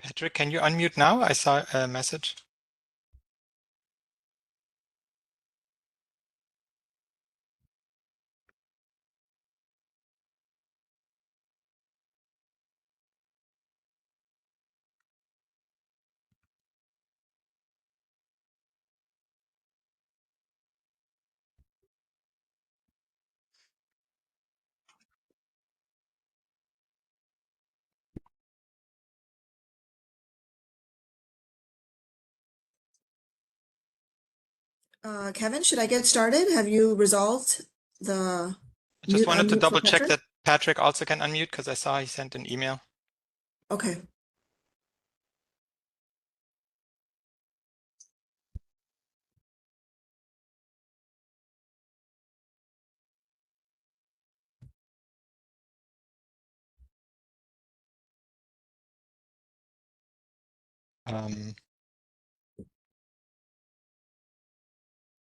Patrick, can you unmute now? I saw a message. Kevin, should I get started? Have you resolved the I just wanted to unmute for double check Patrick? that Patrick also can unmute because I saw he sent an email. Okay.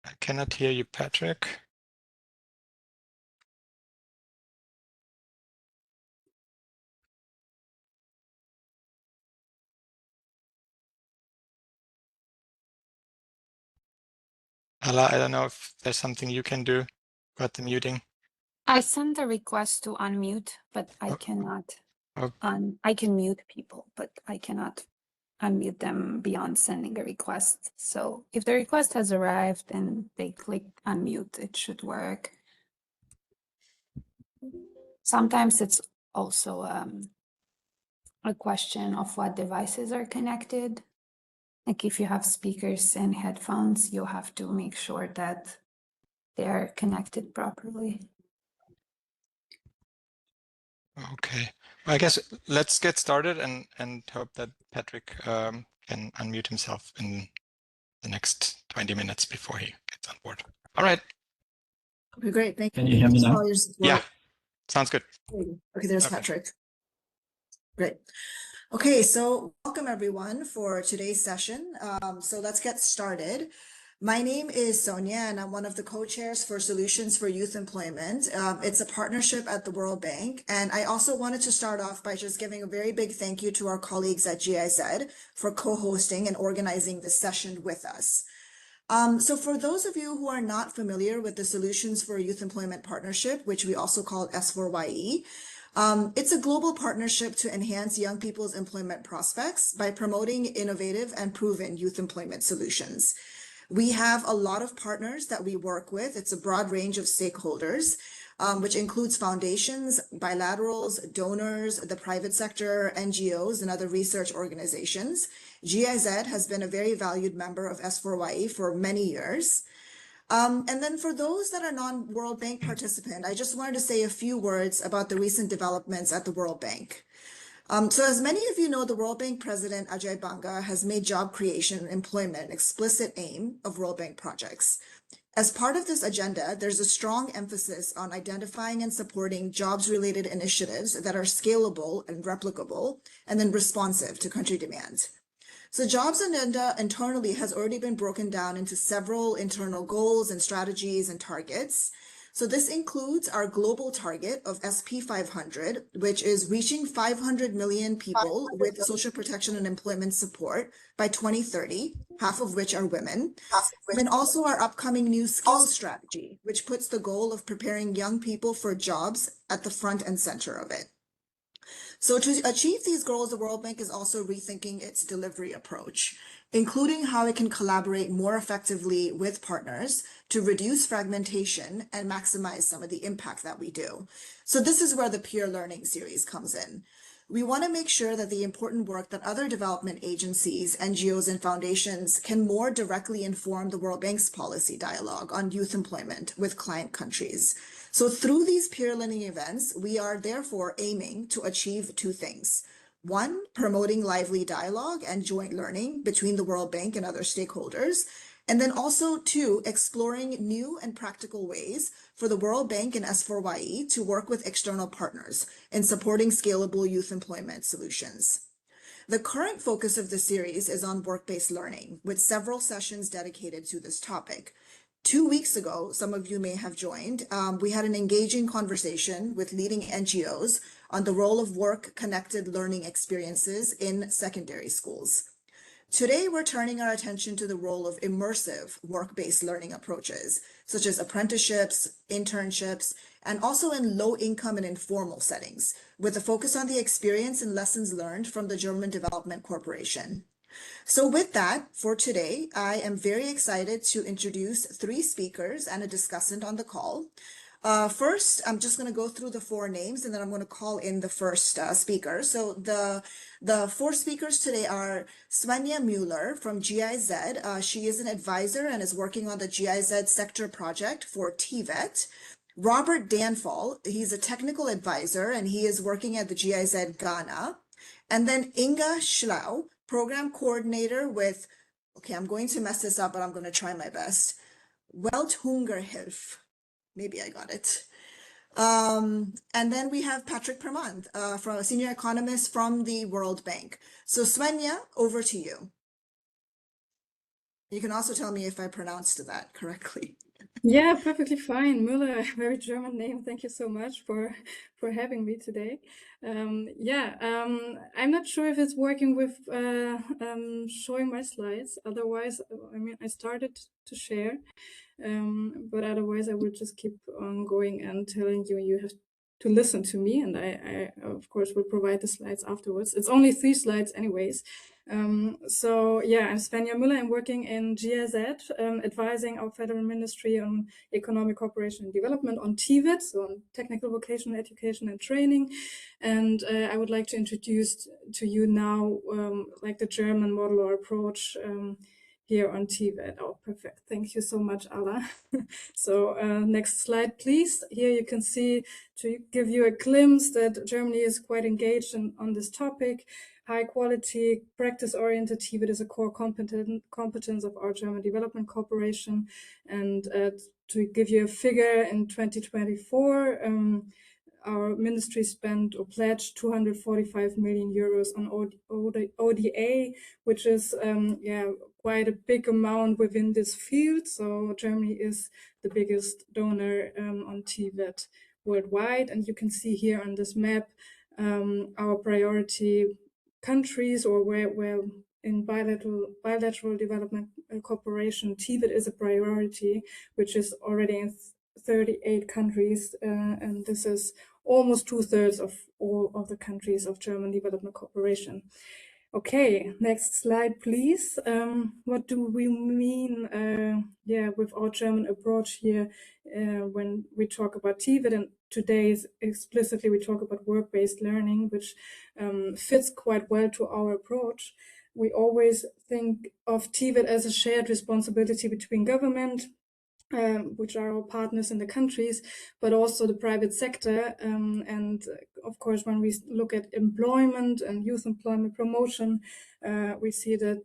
I cannot hear you, Patrick. Ella, I don't know if there's something you can do about the muting. I sent a request to unmute, but I Oh. cannot. Oh. I can mute people, but I cannot unmute them beyond sending a request. So if the request has arrived and they click unmute, it should work. Sometimes it's also a question of what devices are connected. Like if you have speakers and headphones, you'll have to make sure that they're connected properly. Okay. Well, I guess let's get started and hope that Patrick can unmute himself in the next 20 minutes before he gets on board. All right. Okay, great. Thank you. Can you hear me now? Yeah, sounds good. Okay, there's Okay. Patrick. Great. Okay, so welcome everyone for today's session. So let's get started. My name is Sonia, and I'm one of the co-chairs for Solutions for Youth Employment. It's a partnership at the World Bank. And I also wanted to start off by just giving a very big thank you to our colleagues at GIZ for co-hosting and organizing this session with us. So for those of you who are not familiar with the Solutions for Youth Employment Partnership, which we also call S4YE, it's a global partnership to enhance young people's employment prospects by promoting innovative and proven youth employment solutions. We have a lot of partners that we work with. It's a broad range of stakeholders, which includes foundations, bilaterals, donors, the private sector, NGOs, and other research organizations. GIZ has been a very valued member of S4YE for many years. And then for those that are non-World Bank participant, I just wanted to say a few words about the recent developments at the World Bank. So as many of you know, the World Bank President Ajay Banga has made job creation and employment an explicit aim of World Bank projects. As part of this agenda, there's a strong emphasis on identifying and supporting jobs-related initiatives that are scalable and replicable, and then responsive to country demand. So Jobs Agenda internally has already been broken down into several internal goals and strategies and targets. So this includes our global target of SP 500, which is reaching 500 million people with social protection and employment support by 2030, half of which are women. And then also our upcoming new skills strategy, which puts the goal of preparing young people for jobs at the front and center of it. So to achieve these goals, the World Bank is also rethinking its delivery approach, including how it can collaborate more effectively with partners to reduce fragmentation and maximize some of the impact that we do. So this is where the peer learning series comes in. We want to make sure that the important work that other development agencies, NGOs, and foundations can more directly inform the World Bank's policy dialogue on youth employment with client countries. So through these peer learning events, we are therefore aiming to achieve two things. One, promoting lively dialogue and joint learning between the World Bank and other stakeholders. And then also two, exploring new and practical ways for the World Bank and S4YE to work with external partners in supporting scalable youth employment solutions. The current focus of the series is on work-based learning, with several sessions dedicated to this topic. 2 weeks ago, some of you may have joined, we had an engaging conversation with leading NGOs on the role of work-connected learning experiences in secondary schools. Today, we're turning our attention to the role of immersive work-based learning approaches, such as apprenticeships, internships, and also in low-income and informal settings, with a focus on the experience and lessons learned from the German Development Corporation. So with that, for today, I am very excited to introduce 3 speakers and a discussant on the call. First, I'm just going to go through the 4 names, and then I'm going to call in the first speaker. So the 4 speakers today are S4YE Müller from GIZ. She is an advisor and is working on the GIZ sector project for TVET. Robert Danfall, he's a technical advisor, and he is working at the GIZ Ghana. And then Inga Schlau, program coordinator with, okay, I'm going to mess this up, but I'm going to try my best. Welthungerhilfe. Maybe I got it. And then we have Patrick Permont, from a senior economist from the World Bank. So S4YE, over to you. You can also tell me if I pronounced that correctly. Yeah, perfectly fine. Müller, very German name. Thank you so much for having me today. I'm not sure if it's working with showing my slides. Otherwise, I mean, I started to share, but otherwise I will just keep on going and telling you you have to listen to me, and I of course will provide the slides afterwards. It's only 3 slides anyways. I'm S4YE Müller. I'm working in GIZ, advising our Federal Ministry on Economic Cooperation and Development on TVET, so on Technical Vocational Education and Training. And I would like to introduce to you now like the German model or approach here on TVET. Oh, perfect. Thank you so much, Ala. So next slide, please. Here you can see, to give you a glimpse, that Germany is quite engaged on this topic. High quality, practice-oriented TVET is a core competence of our German Development Corporation. And to give you a figure, in 2024, our ministry spent or pledged 245 million euros on ODA, which is quite a big amount within this field. So Germany is the biggest donor on TVET worldwide. And you can see here on this map our priority countries, or where in bilateral development cooperation, TVET is a priority, which is already in 38 countries, and this is almost 2/3 of all of the countries of German Development Cooperation. Okay, next slide, please. What do we mean with our German approach here when we talk about TVET? And today explicitly we talk about work-based learning, which fits quite well to our approach. We always think of TVET as a shared responsibility between government, which are our partners in the countries, but also the private sector. And of course, when we look at employment and youth employment promotion, we see that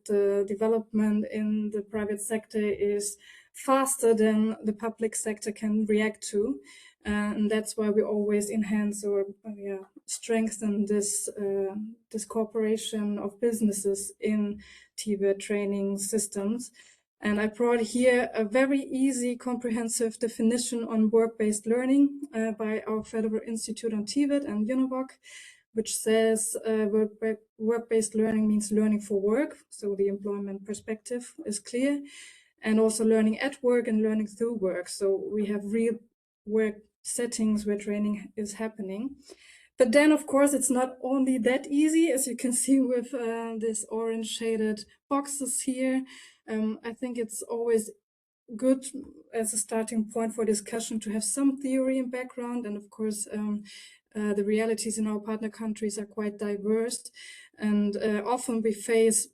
development in the private sector is faster than the public sector can react to. And that's why we always enhance or strengthen this cooperation of businesses in TVET training systems. And I brought here a very easy, comprehensive definition on work-based learning by our Federal Institute on TVET and UNIVOC, which says work-based learning means learning for work. So the employment perspective is clear. And also learning at work and learning through work. So we have real work settings where training is happening. But then, of course, it's not only that easy, as you can see with this orange shaded boxes here. I think it's always good as a starting point for discussion to have some theory and background. And of course, the realities in our partner countries are quite diverse. And often we face,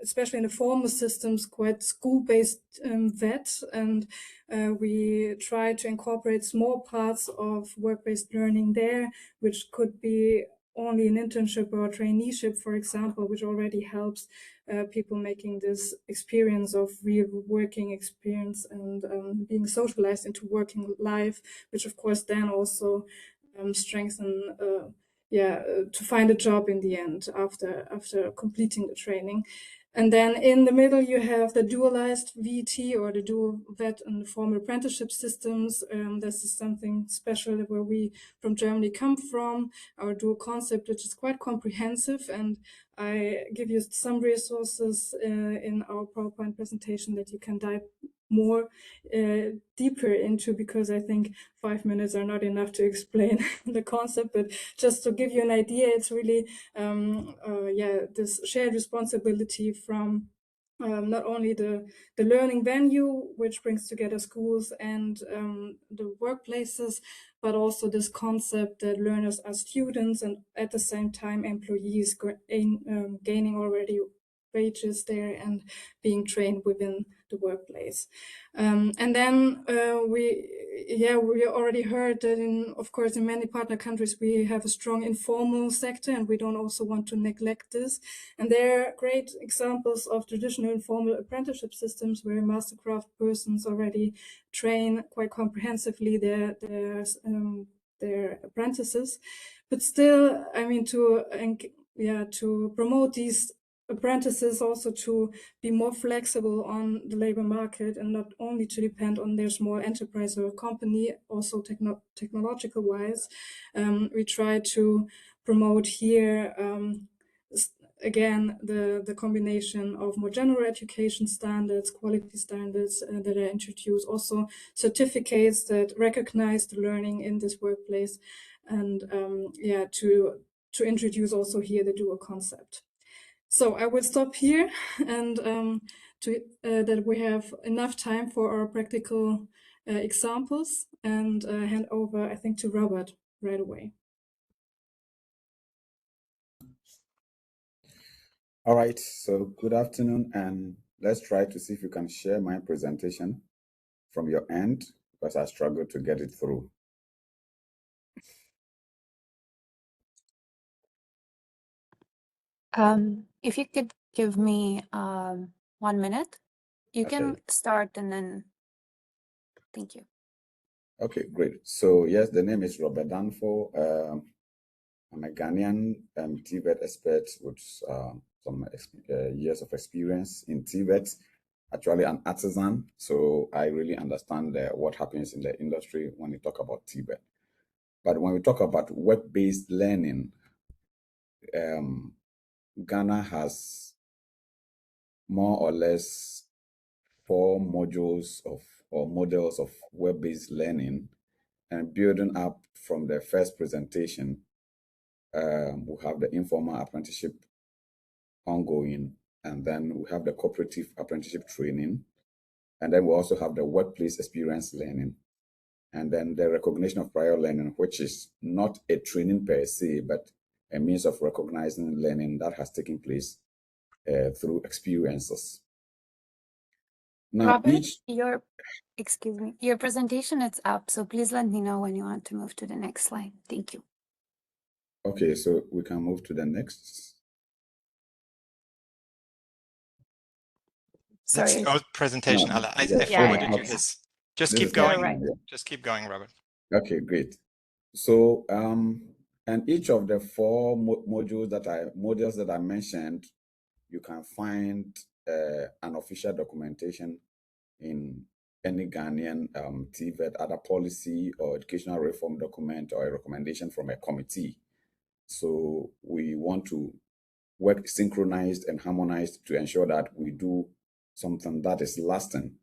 especially in the formal systems, quite school-based VET, and we try to incorporate small parts of work-based learning there, which could be only an internship or a traineeship, for example, which already helps people making this experience of real working experience and being socialized into working life, which of course then also strengthen to find a job in the end after completing the training. And then in the middle, you have the dualized VET or the dual vet and formal apprenticeship systems. This is something special where we from Germany come from, our dual concept, which is quite comprehensive. And I give you some resources in our PowerPoint presentation that you can dive more deeper into, because I think 5 minutes are not enough to explain the concept, but just to give you an idea, it's really this shared responsibility from not only the learning venue, which brings together schools and the workplaces, but also this concept that learners are students and at the same time employees gaining already wages there and being trained within the workplace. And then we already heard that of course in many partner countries we have a strong informal sector, and we don't also want to neglect this. And there are great examples of traditional informal apprenticeship systems where mastercraft persons already train quite comprehensively their apprentices. But still, I mean, to promote these apprentices also to be more flexible on the labor market and not only to depend on their small enterprise or company, also technological wise. We try to promote here again the combination of more general education standards, quality standards that are introduced, also certificates that recognize the learning in this workplace, and to introduce also here the dual concept. So I will stop here, and that we have enough time for our practical examples, and hand over, I think, to Robert right away. All right, so good afternoon, and let's try to see if you can share my presentation from your end, because I struggled to get it through. If you could give me 1 minute, you Okay. can start and then, thank you. Okay, great. So yes, the name is Robert Danfo. I'm a Ghanaian TVET expert with some years of experience in TVET, actually an artisan. So I really understand what happens in the industry when we talk about TVET. But when we talk about web-based learning, Ghana has more or less 4 modules or models of web-based learning, and building up from the first presentation, we have the informal apprenticeship ongoing, and then we have the cooperative apprenticeship training, and then we also have the workplace experience learning, and then the recognition of prior learning, which is not a training per se, but a means of recognizing learning that has taken place through experiences. Now, Robert, your presentation is up, so please let me know when you want to move to the next slide. Thank you. Okay, so we can move to the next. Sorry. That's the old presentation, No, Ala. I yes, forwarded yeah. you his. Just This keep is not going. right. yeah. Just keep going, Robert. Okay, great. So, and each of the 4 models that I mentioned, you can find an official documentation in any Ghanaian TVET, other policy or educational reform document, or a recommendation from a committee. So we want to work synchronized and harmonized to ensure that we do something that is lasting.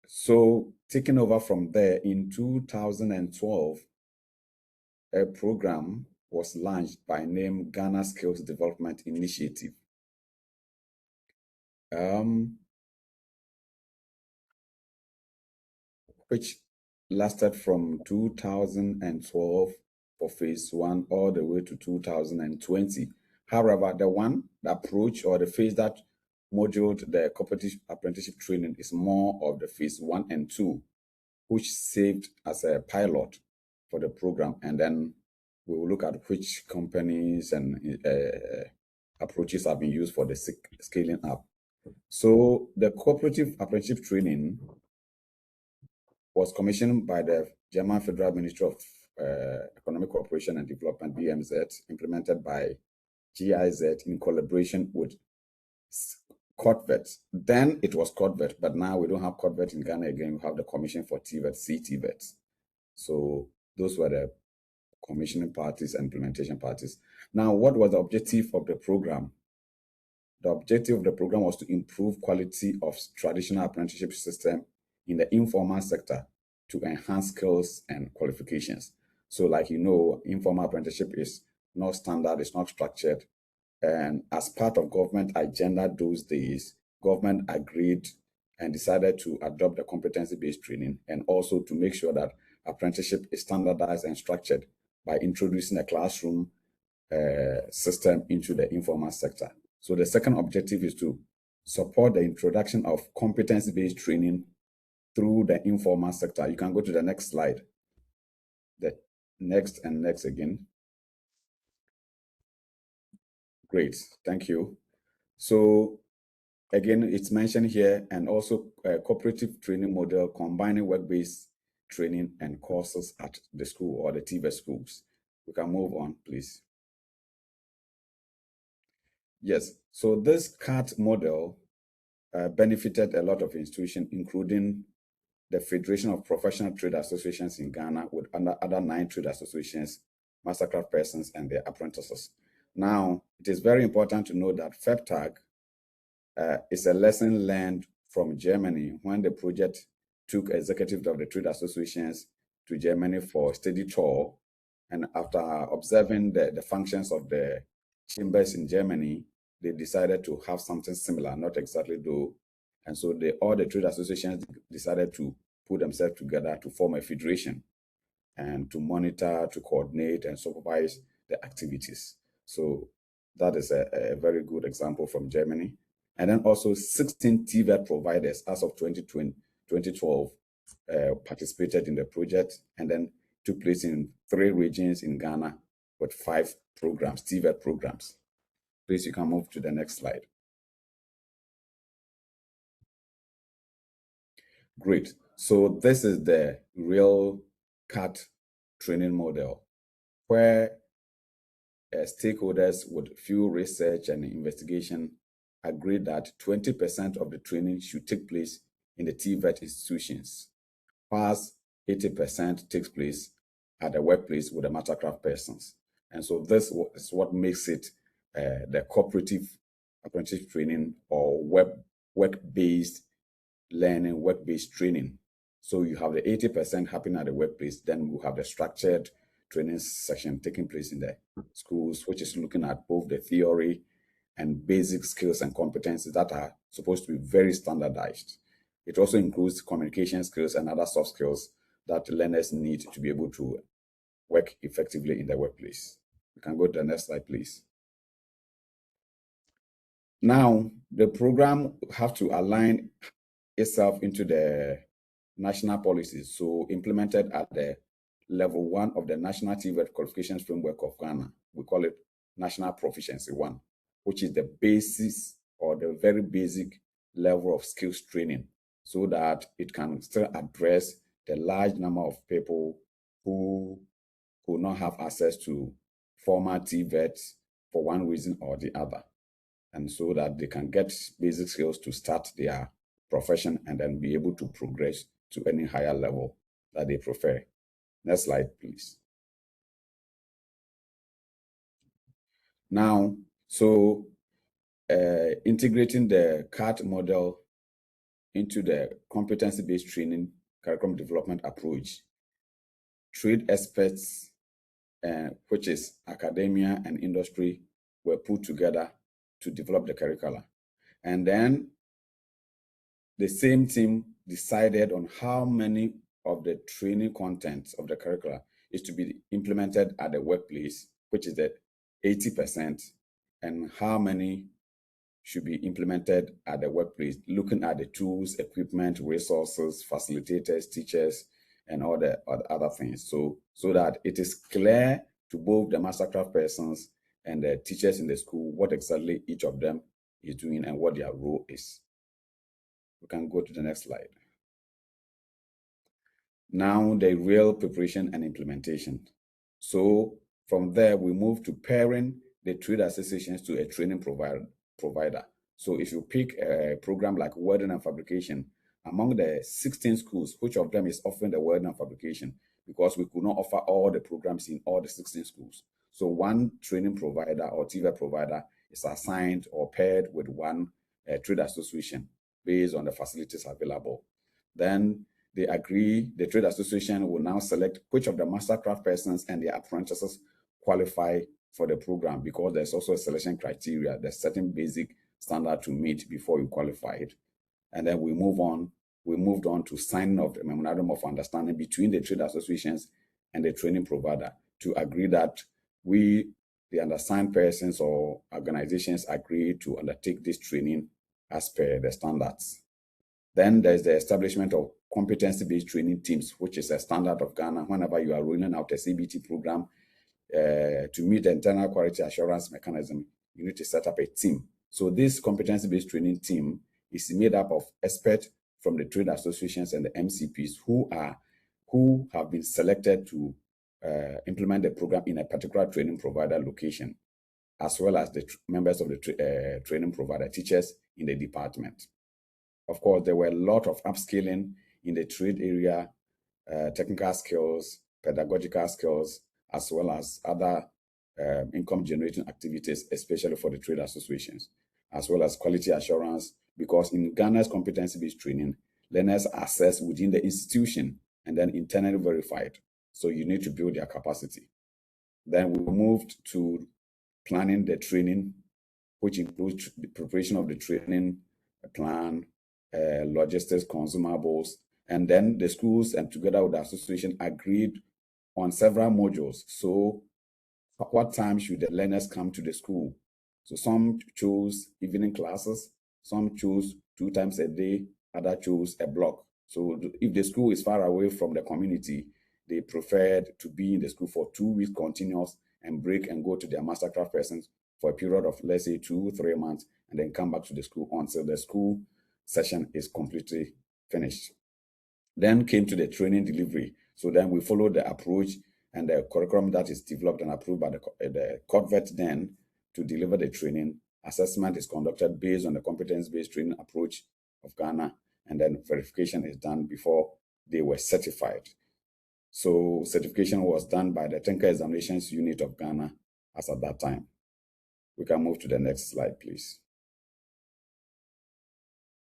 So taking over from there, in 2012, a program was launched by name Ghana Skills Development Initiative. Which lasted from 2012 for phase 1 all the way to 2020. However, the approach or the phase that moduled the cooperative apprenticeship training is more of the phase 1 and 2, which served as a pilot for the program. And then we will look at which companies and approaches have been used for the scaling up. So the cooperative apprenticeship training was commissioned by the German Federal Ministry of Economic Cooperation and Development, BMZ, implemented by GIZ in collaboration with COTVET. Then it was COTVET, but now we don't have COTVET in Ghana again. We have the Commission for TVET, CTVET. So those were the commissioning parties and implementation parties. Now, what was the objective of the program? The objective of the program was to improve quality of traditional apprenticeship system in the informal sector to enhance skills and qualifications. So like you know, informal apprenticeship is not standard, it's not structured. And as part of government agenda those days, government agreed and decided to adopt the competency-based training and also to make sure that apprenticeship is standardized and structured by introducing a classroom system into the informal sector. So the second objective is to support the introduction of competency-based training through the informal sector. You can go to the next slide. The next and next again. Great, thank you. So again, it's mentioned here, and also a cooperative training model combining work-based training and courses at the school or the TVET schools. We can move on, please. Yes, so this CAT model benefited a lot of institutions, including the Federation of Professional Trade Associations in Ghana, with other 9 trade associations, mastercraft persons, and their apprentices. Now, it is very important to know that FEPTAG is a lesson learned from Germany when the project took executives of the trade associations to Germany for a study tour. And after observing the functions of the chambers in Germany, they decided to have something similar, not exactly though. And so all the trade associations decided to put themselves together to form a federation and to monitor, to coordinate, and supervise the activities. So that is a very good example from Germany. And then also 16 TVET providers as of 2012 participated in the project, and then took place in 3 regions in Ghana with 5 programs, TVET programs. Please, you can move to the next slide. Great. So this is the real CAT training model, where stakeholders with few research and investigation agreed that 20% of the training should take place in the TVET institutions, whilst 80% takes place at the workplace with the mastercraft persons. And so this is what makes it the cooperative apprenticeship training or work-based learning, work-based training. So you have the 80% happening at the workplace, then we have the structured training section taking place in the schools, which is looking at both the theory and basic skills and competencies that are supposed to be very standardized. It also includes communication skills and other soft skills that learners need to be able to work effectively in the workplace. You can go to the next slide, please. Now, the program have to align itself into the national policies, so implemented at the level 1 of the National TVET Qualifications Framework of Ghana. We call it National Proficiency 1, which is the basis or the very basic level of skills training, so that it can still address the large number of people who will not have access to formal TVET for one reason or the other, and so that they can get basic skills to start their profession and then be able to progress to any higher level that they prefer. Next slide, please. Now, so integrating the CAT model into the competency-based training curriculum development approach, trade experts, which is academia and industry, were put together to develop the curricula. And then the same team decided on how many of the training contents of the curricula is to be implemented at the workplace, which is the 80%, and how many should be implemented at the workplace, looking at the tools, equipment, resources, facilitators, teachers, and all the other things. So that it is clear to both the mastercraft persons and the teachers in the school what exactly each of them is doing and what their role is. We can go to the next slide. Now, the real preparation and implementation. So from there, we move to pairing the trade associations to a training provider. So if you pick a program like welding and fabrication, among the 16 schools, which of them is offering the welding and fabrication? Because we could not offer all the programs in all the 16 schools. So one training provider or TVET provider is assigned or paired with one trade association based on the facilities available. Then they agree, the trade association will now select which of the mastercraft persons and their apprentices qualify for the program, because there's also a selection criteria. There's certain basic standard to meet before you qualify it. And then we moved on to signing of the memorandum of understanding between the trade associations and the training provider to agree that we, the undersigned persons or organizations, agree to undertake this training as per the standards. Then there's the establishment of competency-based training teams, which is a standard of Ghana. Whenever you are rolling out a CBT program, to meet the internal quality assurance mechanism, you need to set up a team. So this competency-based training team is made up of experts from the trade associations and the MCPs who have been selected to implement the program in a particular training provider location, as well as the members of the training provider, teachers in the department. Of course, there were a lot of upskilling in the trade area, technical skills, pedagogical skills, as well as other income-generating activities, especially for the trade associations, as well as quality assurance, because in Ghana's competency-based training, learners are assessed within the institution and then internally verified. So you need to build their capacity. Then we moved to planning the training, which includes the preparation of the training plan, logistics, consumables, and then the schools and together with the association agreed on several modules. So what time should the learners come to the school? So some chose evening classes, some chose 2 times a day, others chose a block. So if the school is far away from the community, they preferred to be in the school for 2 weeks continuous and break and go to their mastercraft persons for a period of, let's say, 2-3 months, and then come back to the school until the school session is completely finished. Then came to the training delivery. So then we followed the approach and the curriculum that is developed and approved by the COTVET then to deliver the training. Assessment is conducted based on the competence-based training approach of Ghana, and then verification is done before they were certified. So certification was done by the Technical Examinations Unit of Ghana as at that time. We can move to the next slide, please.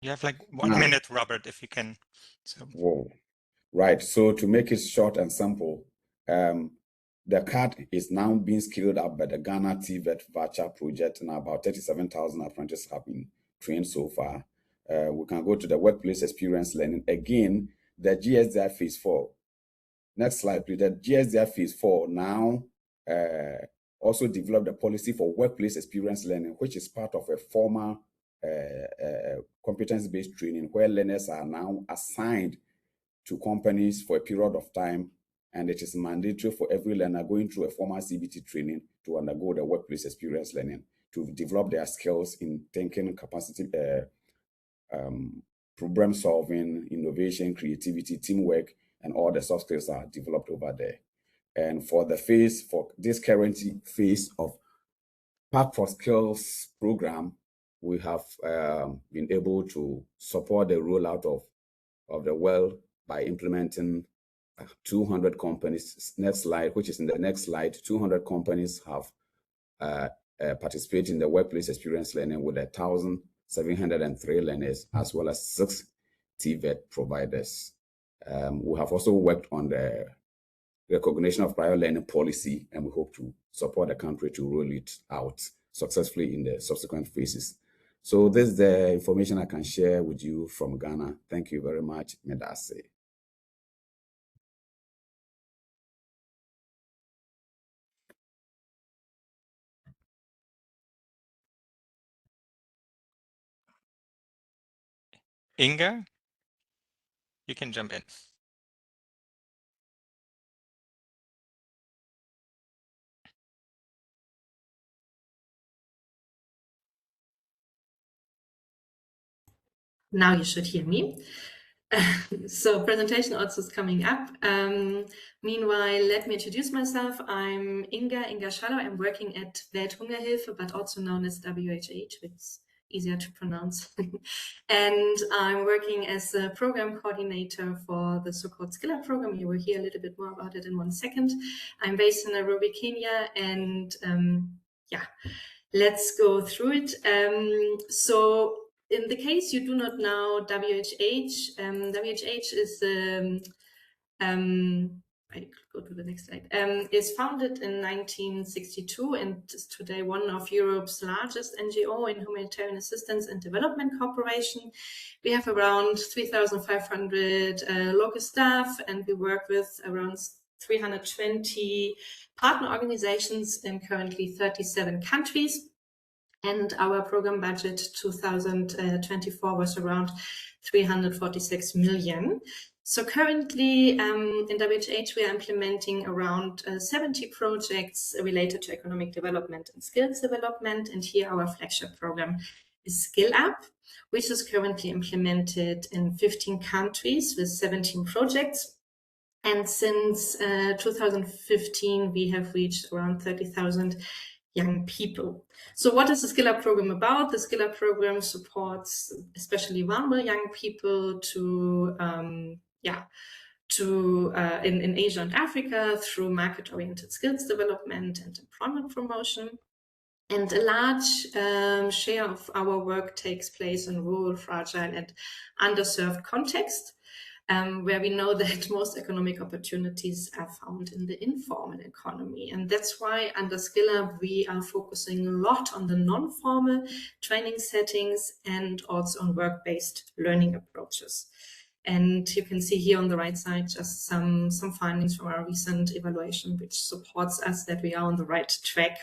You have like 1 minute, Robert, if you can. So. Whoa. Right. So to make it short and simple, the CAD is now being scaled up by the Ghana TVET Virtual Project. Now about 37,000 apprentices have been trained so far. We can go to the workplace experience learning. Again, the GSDI Phase 4. Next slide, please. The GSDI Phase 4 now also developed a policy for workplace experience learning, which is part of a formal competence-based training where learners are now assigned to companies for a period of time, and it is mandatory for every learner going through a formal CBT training to undergo the workplace experience learning to develop their skills in thinking, capacity, problem solving, innovation, creativity, teamwork, and all the soft skills are developed over there. And for this current phase of Path for Skills program, we have been able to support the rollout of the well by implementing 200 companies. Next slide, which is in the next slide, 200 companies have participated in the workplace experience learning with 1,703 learners, as well as 6 TVET providers. We have also worked on the recognition of prior learning policy, and we hope to support the country to roll it out successfully in the subsequent phases. So this is the information I can share with you from Ghana. Thank you very much, Medase. Inga, you can jump in. Now you should hear me. So presentation also is coming up. Meanwhile, let me introduce myself. I'm Inga Schaller. I'm working at Welthungerhilfe, but also known as WHH, which easier to pronounce. And I'm working as a program coordinator for the so-called Skill Up program. You will hear a little bit more about it in 1 second. I'm based in Nairobi, Kenya, and yeah, let's go through it. So in the case you do not know WHH, WHH is I go to the next slide, is founded in 1962 and is today one of Europe's largest NGO in humanitarian assistance and development cooperation. We have around 3,500 local staff, and we work with around 320 partner organizations in currently 37 countries. And our program budget 2024 was around 346 million. So currently in WHH, we are implementing around 70 projects related to economic development and skills development. And here our flagship program is Skill Up, which is currently implemented in 15 countries with 17 projects. And since 2015, we have reached around 30,000 young people. So what is the Skill Up program about? The Skill Up program supports especially vulnerable young people in Asia and Africa through market-oriented skills development and employment promotion. And a large share of our work takes place in rural, fragile, and underserved context, where we know that most economic opportunities are found in the informal economy. And that's why under Skill Up, we are focusing a lot on the non-formal training settings and also on work-based learning approaches. And you can see here on the right side just some findings from our recent evaluation, which supports us that we are on the right track.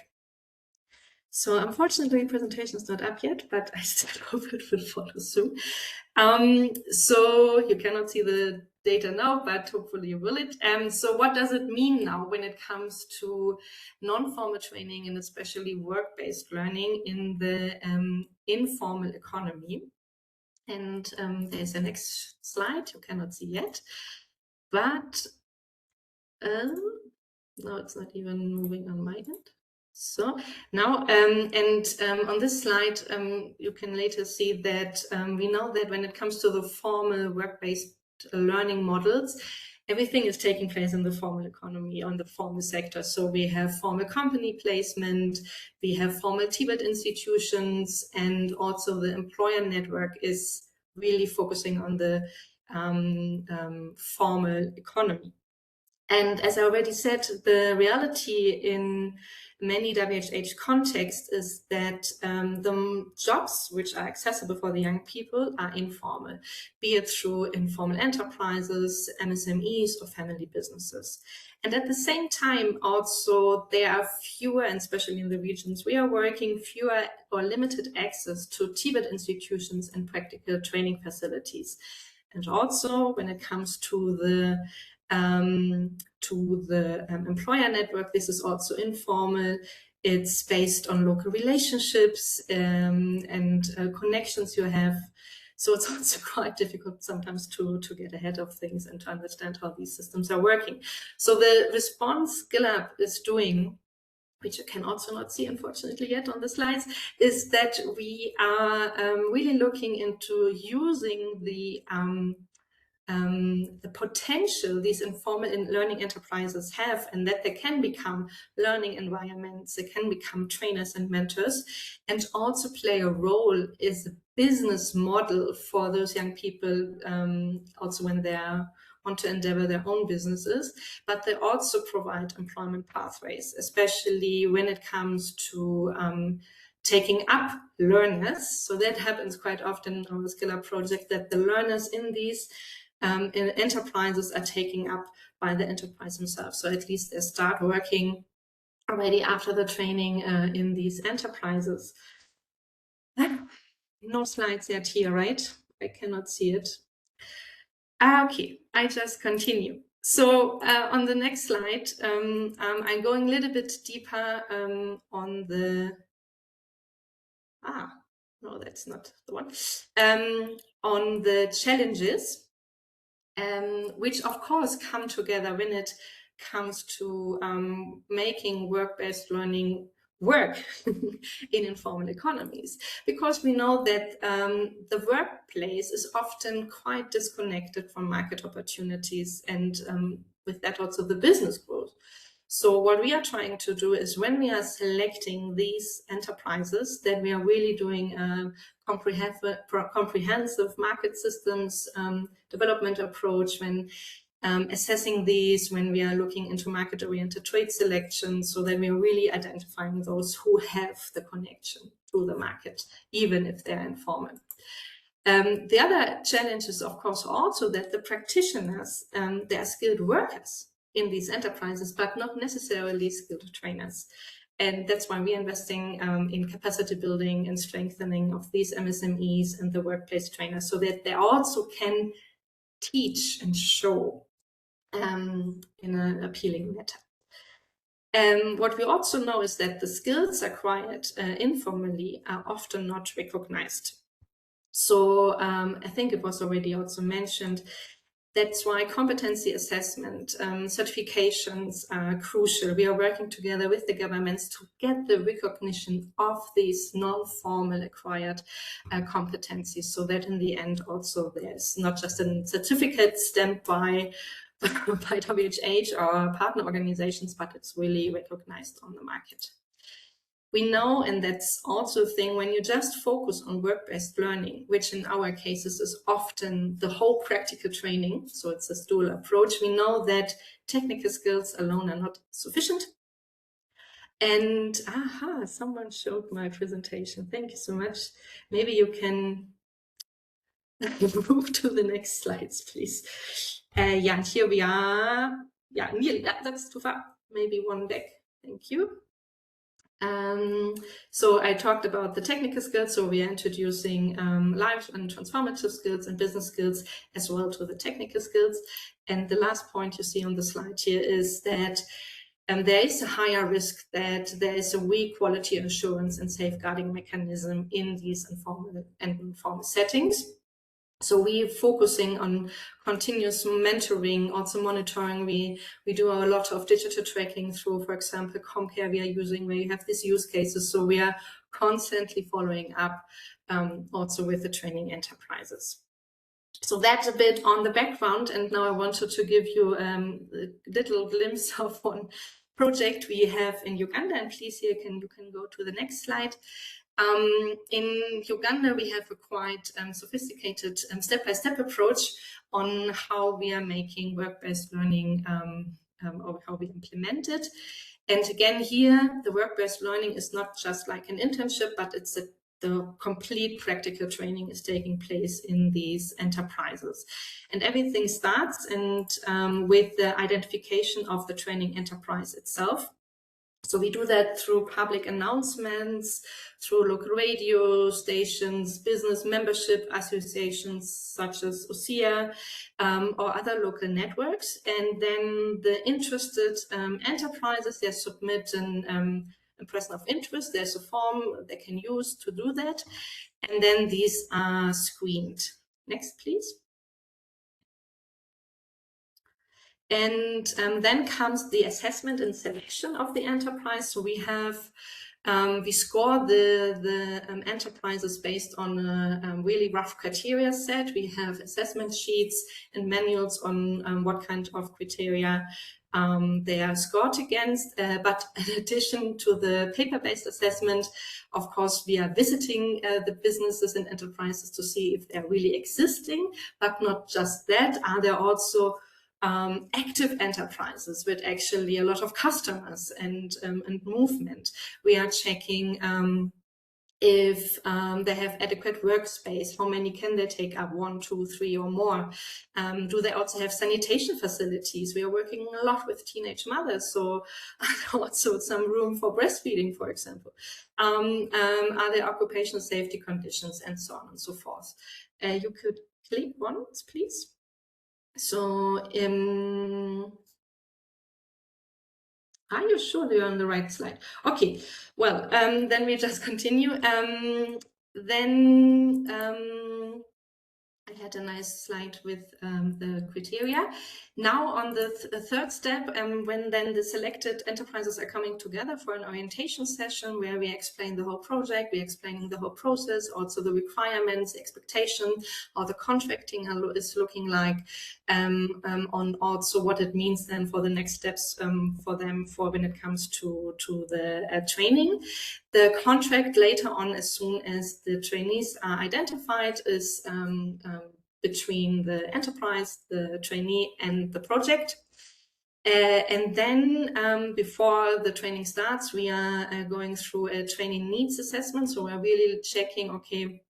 So unfortunately, the presentation is not up yet, but I still hope it will follow soon. So you cannot see the data now, but hopefully you will it. So what does it mean now when it comes to non-formal training and especially work-based learning in the informal economy? And there's the next slide you cannot see yet, but no, it's not even moving on my end. So now, on this slide, you can later see that we know that when it comes to the formal work-based learning models, everything is taking place in the formal economy, on the formal sector. So we have formal company placement, we have formal TBET institutions, and also the employer network is really focusing on the formal economy. And as I already said, the reality in many WHH contexts is that the jobs which are accessible for the young people are informal, be it through informal enterprises, MSMEs, or family businesses. And at the same time, also, there are fewer, and especially in the regions we are working, fewer or limited access to TBET institutions and practical training facilities. And also, when it comes to the employer network, this is also informal. It's based on local relationships and connections you have. So it's also quite difficult sometimes to get ahead of things and to understand how these systems are working. So the response Skill Up is doing, which you can also not see, unfortunately, yet on the slides, is that we are really looking into using the potential these informal learning enterprises have, and that they can become learning environments, they can become trainers and mentors, and also play a role as a business model for those young people, also when they want to endeavor their own businesses, but they also provide employment pathways, especially when it comes to taking up learners. So that happens quite often on the Skill Up project, that the learners in these enterprises are taken up by the enterprise themselves. So at least they start working already after the training in these enterprises. No slides yet here, right? I cannot see it. Okay, I just continue. So on the next slide, I'm going a little bit deeper on the... no, that's not the one. On the challenges, which of course come together when it comes to making work-based learning work in informal economies, because we know that the workplace is often quite disconnected from market opportunities and with that also the business growth. So what we are trying to do is, when we are selecting these enterprises, that we are really doing a comprehensive market systems development approach, when assessing these, when we are looking into market-oriented trade selection, so that we are really identifying those who have the connection to the market, even if they're informal. The other challenge is, of course, also that the practitioners, they are skilled workers in these enterprises, but not necessarily skilled trainers. And that's why we're investing in capacity building and strengthening of these MSMEs and the workplace trainers, so that they also can teach and show in an appealing manner. What we also know is that the skills acquired informally are often not recognized. So I think it was already also mentioned, that's why competency assessment, certifications are crucial. We are working together with the governments to get the recognition of these non-formal acquired competencies, so that in the end also there's not just a certificate stamped by WHH or partner organizations, but it's really recognized on the market. We know, and that's also a thing, when you just focus on work-based learning, which in our cases is often the whole practical training, so it's a dual approach, we know that technical skills alone are not sufficient. And someone showed my presentation. Thank you so much. Maybe you can move to the next slides, please. Yeah, here we are. Yeah, nearly. That's too far. Maybe one back. Thank you. So I talked about the technical skills, so we are introducing life and transformative skills and business skills as well to the technical skills. And the last point you see on the slide here is that there is a higher risk that there is a weak quality assurance and safeguarding mechanism in these informal and informal settings. So we're focusing on continuous mentoring, also monitoring. We do a lot of digital tracking through, for example, ComCare we are using, where you have these use cases. So we are constantly following up also with the training enterprises. So that's a bit on the background. And now I wanted to give you a little glimpse of one project we have in Uganda. And please, here you can go to the next slide. In Uganda, we have a quite sophisticated step-by-step approach on how we are making work-based learning or how we implement it. And again, here, the work-based learning is not just like an internship, but it's the complete practical training is taking place in these enterprises. And everything starts with the identification of the training enterprise itself. So we do that through public announcements, through local radio stations, business membership associations such as OSIA or other local networks. And then the interested enterprises, they submit an impression of interest. There's a form they can use to do that. And then these are screened. Next, please. And then comes the assessment and selection of the enterprise. So we have, we score the enterprises based on a really rough criteria set. We have assessment sheets and manuals on what kind of criteria they are scored against. But in addition to the paper-based assessment, of course, we are visiting the businesses and enterprises to see if they're really existing, but not just that. Are there also active enterprises with actually a lot of customers and movement? We are checking if they have adequate workspace, how many can they take up, 1, 2, 3 or more? Do they also have sanitation facilities? We are working a lot with teenage mothers, so also some room for breastfeeding, for example. Are there occupational safety conditions, and so on and so forth? You could click once, please. So, are you sure you're on the right slide? Okay, well, then we just continue. I had a nice slide with the criteria. Now on the third step, when then the selected enterprises are coming together for an orientation session where we explain the whole project, we're explaining the whole process, also the requirements, expectation, how the contracting is looking like, on also what it means then for the next steps for them for when it comes to the training. The contract later on, as soon as the trainees are identified, is between the enterprise, the trainee, and the project. And then before the training starts, we are going through a training needs assessment. So we're really checking, okay,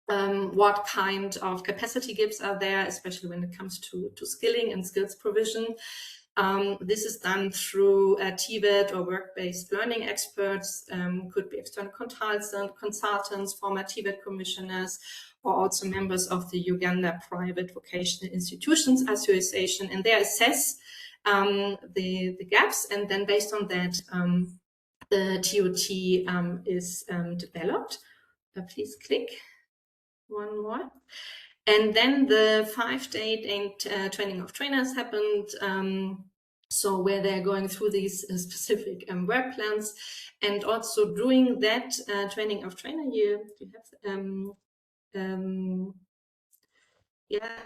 what kind of capacity gaps are there, especially when it comes to skilling and skills provision. This is done through TVET or work-based learning experts, could be external consultants, former TVET commissioners, or also members of the Uganda Private Vocational Institutions Association, and they assess the gaps, and then based on that, the TOT is developed. Please click one more. And then the 5-day training of trainers happened. So where they're going through these specific work plans, and also during that training of trainer, you have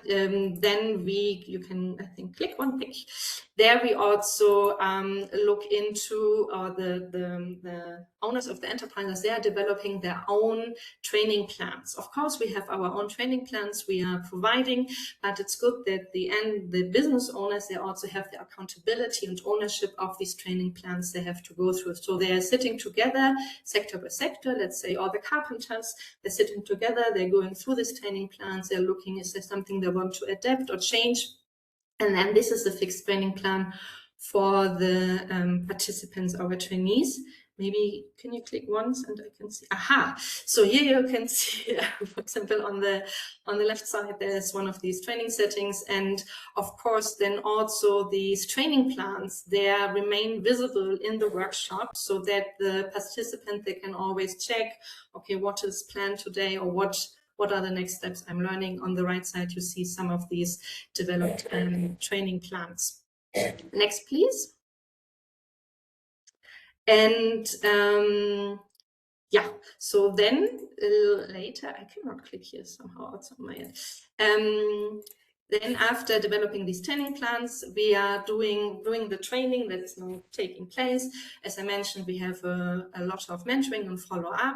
then you can, I think, click one thing. There we also look into the owners of the enterprises. They are developing their own training plans. Of course, we have our own training plans we are providing, but it's good that the business owners, they also have the accountability and ownership of these training plans they have to go through. So they are sitting together, sector by sector. Let's say all the carpenters, they're sitting together, they're going through these training plans, they're looking, is there something they want to adapt or change? And then this is the fixed training plan for the participants, our trainees. Maybe can you click once and I can see, aha. So here you can see, for example, on the left side, there's one of these training settings. And of course, then also these training plans, they remain visible in the workshop so that the participant, they can always check, okay, what is planned today, or what are the next steps I'm learning. On the right side, you see some of these developed training plans. Next, please. And yeah, so then later, I cannot click here somehow, it's on my end. Then after developing these training plans, we are doing the training that's now taking place. As I mentioned, we have a lot of mentoring and follow-up.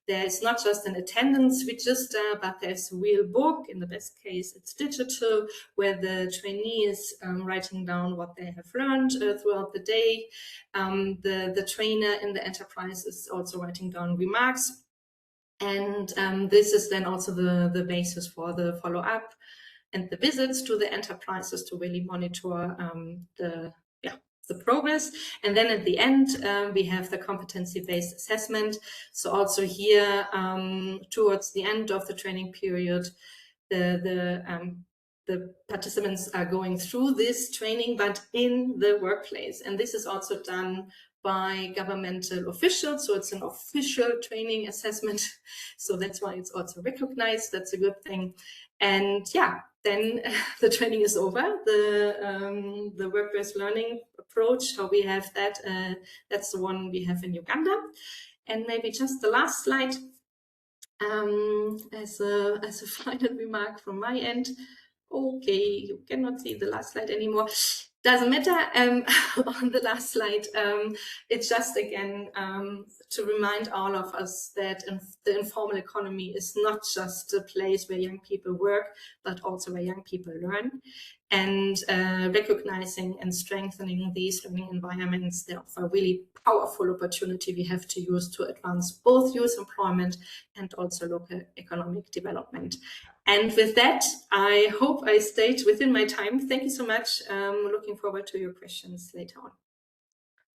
There's not just an attendance register, but there's a real book. In the best case, it's digital, where the trainee is writing down what they have learned throughout the day. The trainer in the enterprise is also writing down remarks. And this is then also the basis for the follow-up and the visits to the enterprises to really monitor the progress. And then at the end, we have the competency-based assessment. So also here, towards the end of the training period, the participants are going through this training, but in the workplace. And this is also done by governmental officials. So it's an official training assessment. So that's why it's also recognized. That's a good thing. And yeah, then the training is over. The work-based learning approach, how we have that, that's the one we have in Uganda. And maybe just the last slide, as a final remark from my end. Okay, you cannot see the last slide anymore. Doesn't matter. On the last slide, it's just again to remind all of us that the informal economy is not just a place where young people work, but also where young people learn. And recognizing and strengthening these learning environments, they offer a really powerful opportunity we have to use to advance both youth employment and also local economic development. And with that, I hope I stayed within my time. Thank you so much. Looking forward to your questions later on.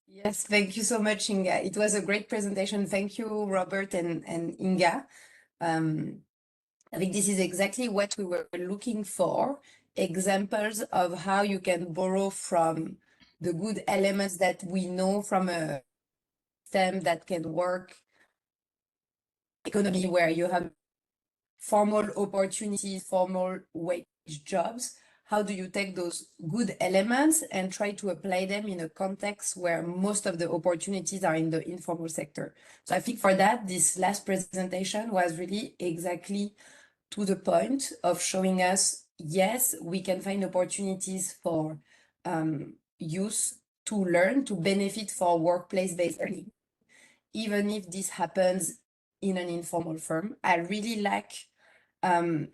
Yes, thank you so much, Inga. It was a great presentation. Thank you, Robert and Inga. I think this is exactly what we were looking for, examples of how you can borrow from the good elements that we know from a system that can work economy where you have formal opportunities, formal wage jobs. How do you take those good elements and try to apply them in a context where most of the opportunities are in the informal sector? So I think for that, this last presentation was really exactly to the point of showing us, yes, we can find opportunities for youth to learn, to benefit for workplace-based learning, even if this happens in an informal firm. I really like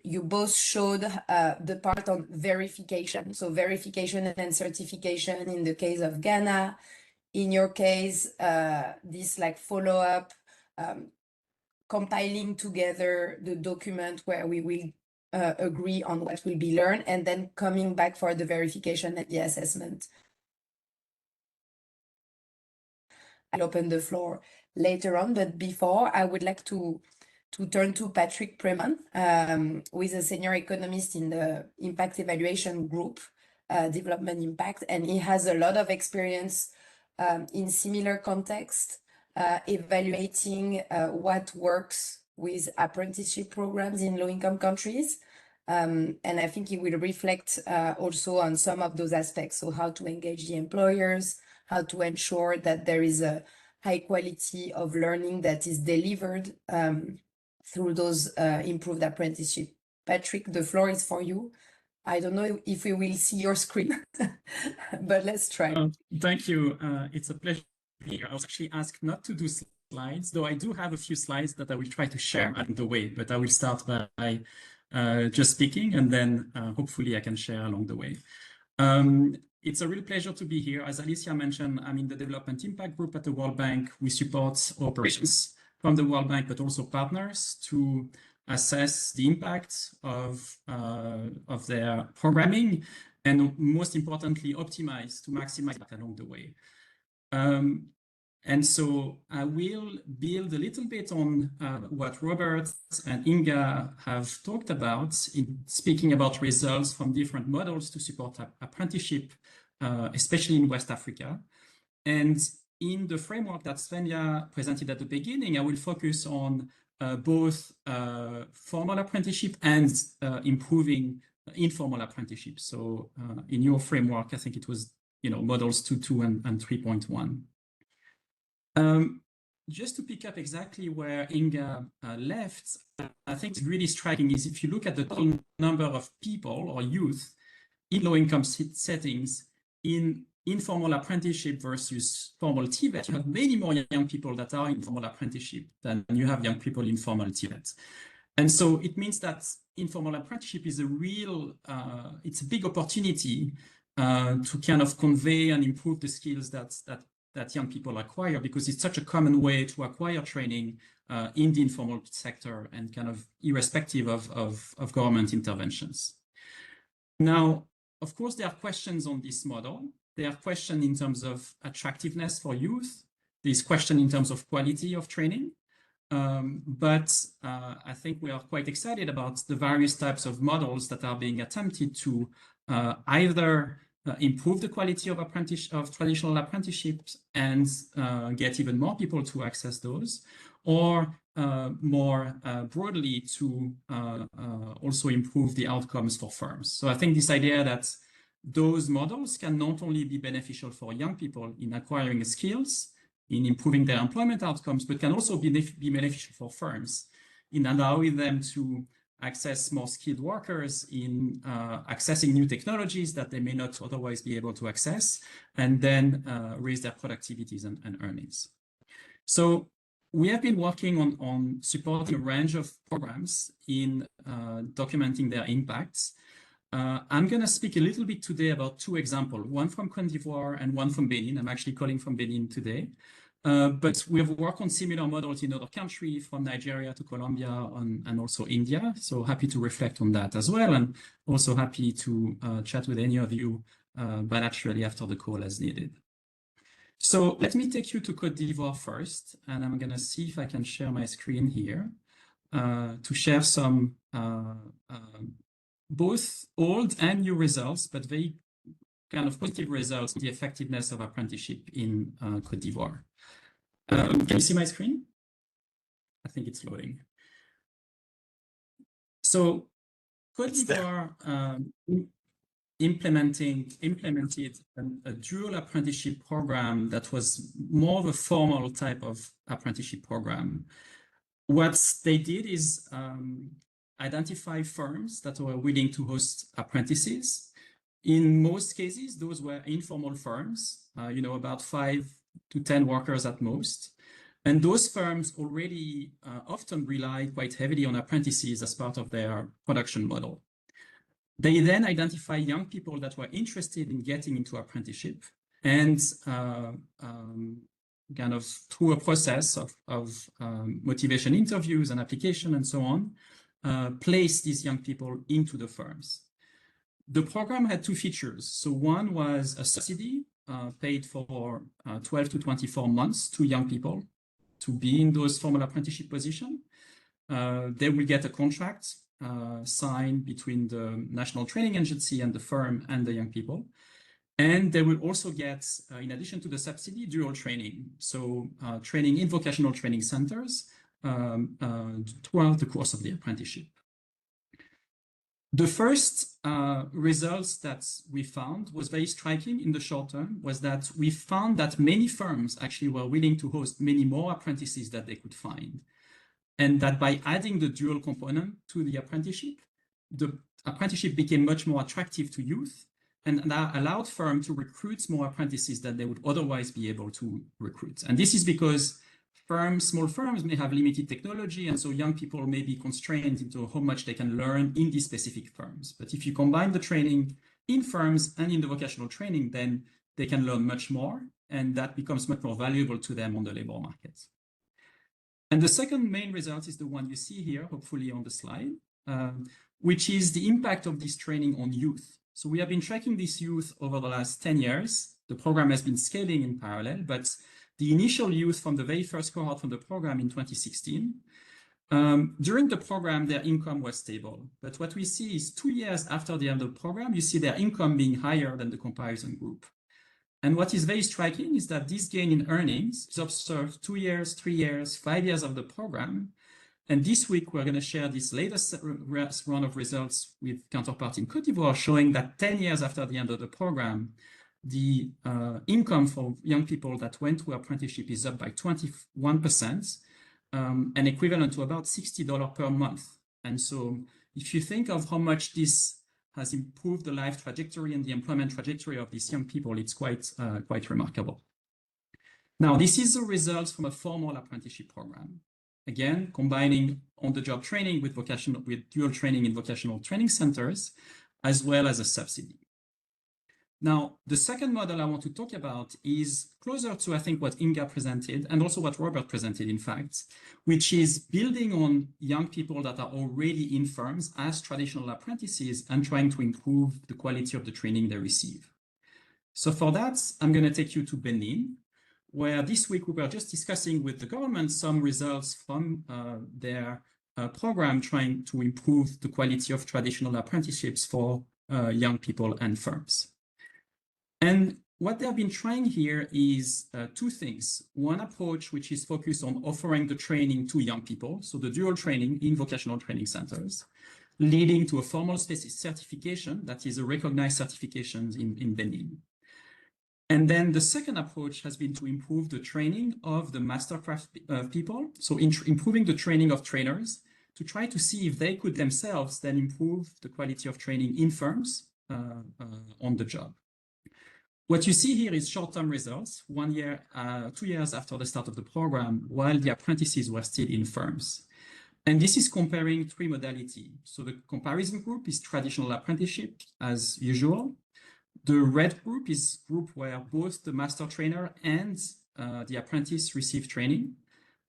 you both showed the part on verification. So verification and certification in the case of Ghana. In your case, this like follow-up, compiling together the document where we will agree on what will be learned, and then coming back for the verification and the assessment. I'll open the floor later on, but before, I would like to turn to Patrick Preman, who is a senior economist in the impact evaluation group, Development Impact, and he has a lot of experience in similar context, evaluating what works with apprenticeship programs in low-income countries. And I think he will reflect also on some of those aspects. So how to engage the employers, how to ensure that there is a high quality of learning that is delivered through those improved apprenticeship. Patrick, the floor is for you. I don't know if we will see your screen, but let's try. Thank you. It's a pleasure to be here. I was actually asked not to do slides, though I do have a few slides that I will try to share along the way, but I will start by just speaking, and then hopefully I can share along the way. It's a real pleasure to be here. As Alicia mentioned, I'm in the Development Impact Group at the World Bank. We support operations from the World Bank, but also partners to assess the impact of their programming, and most importantly, optimize to maximize that along the way. And so I will build a little bit on what Robert and Inga have talked about in speaking about results from different models to support apprenticeship, especially in West Africa. And in the framework that Svenja presented at the beginning, I will focus on both formal apprenticeship and improving informal apprenticeship. So in your framework, I think it was, models 2.2 and 3.1. Just to pick up exactly where Inga left, I think it's really striking is if you look at the total number of people or youth in low-income settings in informal apprenticeship versus formal TVET, you have many more young people that are in formal apprenticeship than you have young people in formal TVET. And so it means that informal apprenticeship is a real, it's a big opportunity to kind of convey and improve the skills that young people acquire, because it's such a common way to acquire training in the informal sector and kind of irrespective of government interventions. Now, of course, there are questions on this model. There are questions in terms of attractiveness for youth. There's question in terms of quality of training. But I think we are quite excited about the various types of models that are being attempted to either improve the quality of traditional apprenticeships and get even more people to access those, or more broadly to also improve the outcomes for firms. So I think this idea that those models can not only be beneficial for young people in acquiring skills, in improving their employment outcomes, but can also be beneficial for firms in allowing them to access more skilled workers, in accessing new technologies that they may not otherwise be able to access, and then raise their productivities and earnings. So we have been working on supporting a range of programs in documenting their impacts. I'm going to speak a little bit today about two examples, one from Côte d'Ivoire and one from Benin. I'm actually calling from Benin today. But we have worked on similar models in other countries, from Nigeria to Colombia and also India. So happy to reflect on that as well, and also happy to chat with any of you bilaterally after the call as needed. So let me take you to Côte d'Ivoire first, and I'm going to see if I can share my screen here to share some both old and new results, but very kind of positive results, the effectiveness of apprenticeship in Côte d'Ivoire. Can you see my screen? I think it's loading. So Côte d'Ivoire implemented a dual apprenticeship program that was more of a formal type of apprenticeship program. What they did is identify firms that were willing to host apprentices. In most cases, those were informal firms, about 5 to 10 workers at most. And those firms already often rely quite heavily on apprentices as part of their production model. They then identify young people that were interested in getting into apprenticeship and kind of through a process of motivation interviews and application and so on, place these young people into the firms. The program had 2 features. So one was a subsidy paid for 12 to 24 months to young people to be in those formal apprenticeship positions. They will get a contract signed between the National Training Agency and the firm and the young people. And they will also get, in addition to the subsidy, dual training. So training in vocational training centers throughout the course of the apprenticeship. The first results that we found was very striking in the short term, was that we found that many firms actually were willing to host many more apprentices that they could find. And that by adding the dual component to the apprenticeship became much more attractive to youth, and that allowed firms to recruit more apprentices that they would otherwise be able to recruit. And this is because small firms may have limited technology, and so young people may be constrained into how much they can learn in these specific firms. But if you combine the training in firms and in the vocational training, then they can learn much more, and that becomes much more valuable to them on the labor market. And the second main result is the one you see here, hopefully on the slide, which is the impact of this training on youth. So we have been tracking this youth over the last 10 years. The program has been scaling in parallel, but the initial youth from the very first cohort from the program in 2016, during the program, their income was stable. But what we see is 2 years after the end of the program, you see their income being higher than the comparison group. And what is very striking is that this gain in earnings is observed 2 years, 3 years, 5 years of the program. And this week, we're going to share this latest round of results with counterparts in Côte d'Ivoire, showing that 10 years after the end of the program, the income for young people that went to apprenticeship is up by 21%, and equivalent to about $60 per month. And so if you think of how much this has improved the life trajectory and the employment trajectory of these young people, it's quite remarkable. Now, this is the results from a formal apprenticeship program. Again, combining on-the-job training with dual training in vocational training centers, as well as a subsidy. Now, the second model I want to talk about is closer to, I think, what Inga presented, and also what Robert presented, in fact, which is building on young people that are already in firms as traditional apprentices and trying to improve the quality of the training they receive. So for that, I'm going to take you to Benin, where this week we were just discussing with the government some results from their program trying to improve the quality of traditional apprenticeships for young people and firms. And what they have been trying here is 2 things. One approach, which is focused on offering the training to young people, so the dual training in vocational training centers, leading to a formal certification that is a recognized certification in Benin. And then the second approach has been to improve the training of the mastercraft people, so improving the training of trainers to try to see if they could themselves then improve the quality of training in firms on the job. What you see here is short-term results, 1 year, 2 years after the start of the program, while the apprentices were still in firms. And this is comparing 3 modalities. So the comparison group is traditional apprenticeship as usual. The red group is group where both the master trainer and the apprentice receive training.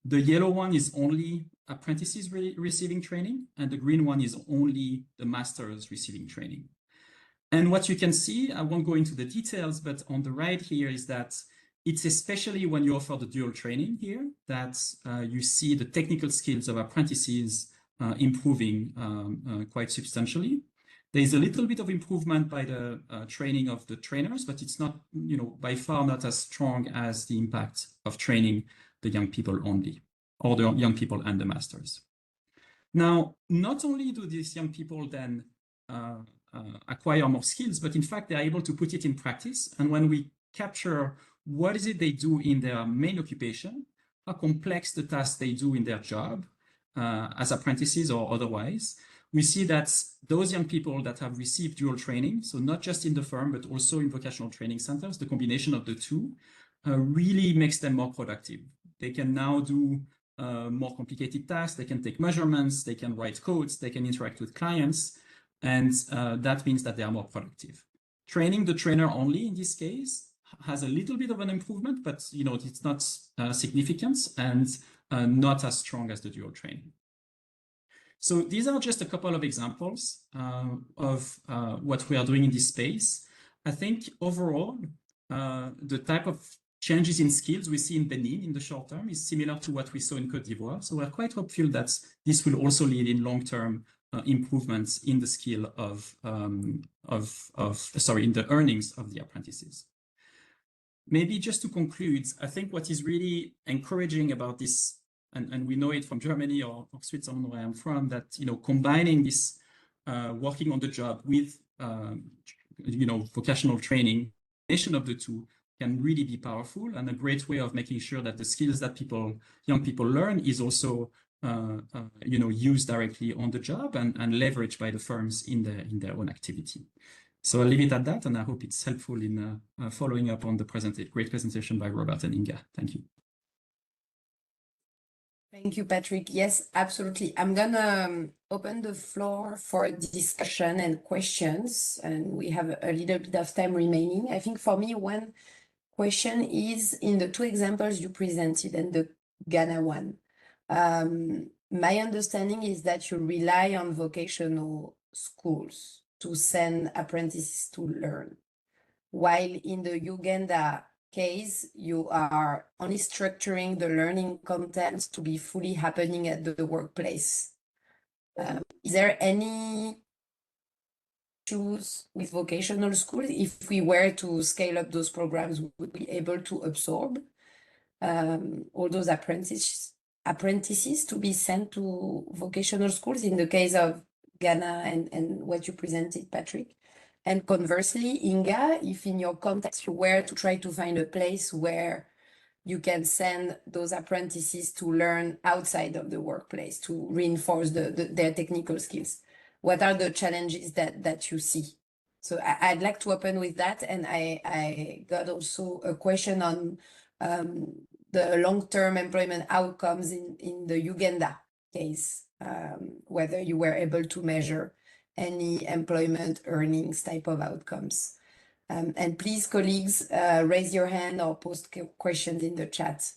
The yellow one is only apprentices receiving training, and the green one is only the masters receiving training. And what you can see, I won't go into the details, but on the right here is that it's especially when you offer the dual training here that you see the technical skills of apprentices improving quite substantially. There's a little bit of improvement by the training of the trainers, but it's not, by far not as strong as the impact of training the young people only, or the young people and the masters. Now, not only do these young people then acquire more skills, but in fact, they're able to put it in practice. And when we capture what is it they do in their main occupation, how complex the tasks they do in their job as apprentices or otherwise, we see that those young people that have received dual training, so not just in the firm, but also in vocational training centers, the combination of the two really makes them more productive. They can now do more complicated tasks, they can take measurements, they can write codes, they can interact with clients, and that means that they are more productive. Training the trainer only in this case has a little bit of an improvement, but it's not significant and not as strong as the dual training. So these are just a couple of examples of what we are doing in this space. I think overall, the type of changes in skills we see in Benin in the short term is similar to what we saw in Côte d'Ivoire. So we're quite hopeful that this will also lead in long-term improvements in the skill in the earnings of the apprentices. Maybe just to conclude, I think what is really encouraging about this, and we know it from Germany or Switzerland where I'm from, that combining this working on the job with vocational training, combination of the two can really be powerful and a great way of making sure that the skills that young people learn is also used directly on the job and leveraged by the firms in their own activity. So I'll leave it at that, and I hope it's helpful in following up on the great presentation by Robert and Inga. Thank you. Thank you, Patrick. Yes, absolutely. I'm gonna open the floor for discussion and questions, and we have a little bit of time remaining. I think for me, one question is in the two examples you presented and the Ghana one. My understanding is that you rely on vocational schools to send apprentices to learn, while in the Uganda case, you are only structuring the learning content to be fully happening at the workplace. Is there any issues with vocational schools? If we were to scale up those programs, we would be able to absorb all those apprentices to be sent to vocational schools in the case of Ghana and what you presented, Patrick? And conversely, Inga, if in your context you were to try to find a place where you can send those apprentices to learn outside of the workplace to reinforce their technical skills, what are the challenges that you see? So I'd like to open with that. And I got also a question on the long-term employment outcomes in the Uganda case, whether you were able to measure any employment earnings type of outcomes. And please, colleagues, raise your hand or post questions in the chat.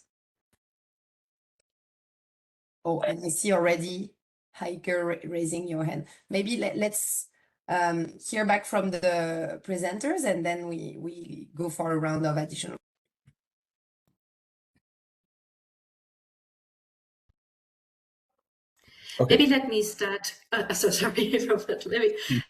Oh, and I see already Hiker raising your hand. Maybe let's hear back from the presenters, and then we go for a round of additional. Okay. Maybe let me start. So sorry, Robert.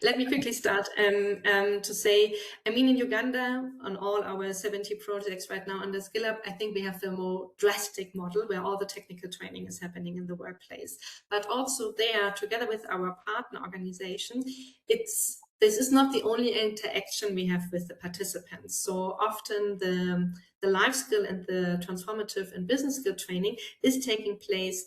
Let me quickly start to say, I mean, in Uganda, on all our 70 projects right now under Skill Up, I think we have the more drastic model where all the technical training is happening in the workplace. But also there, together with our partner organization, this is not the only interaction we have with the participants. So often the life skill and the transformative and business skill training is taking place